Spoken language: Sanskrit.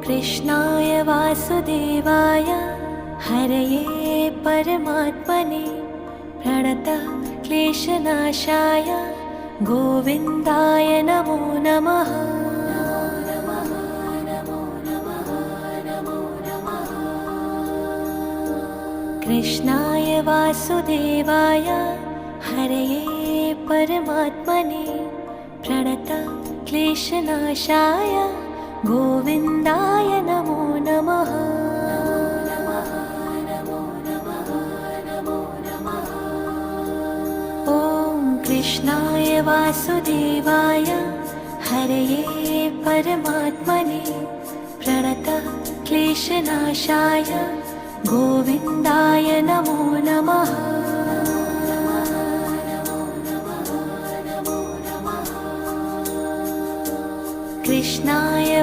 कृष्णाय वासुदेवाय हरये परमात्मने प्रणतः क्लेशनाशाय गोविन्दाय नमो नमः। कृष्णाय वासुदेवाय हरये परमात्मने प्रणतः क्लेशनाशाय गोविन्दाय नमो नमः। ॐ कृष्णाय वासुदेवाय हरये परमात्मने प्रणतः क्लेशनाशाय गोविन्दाय नमो नमः। कृष्णाय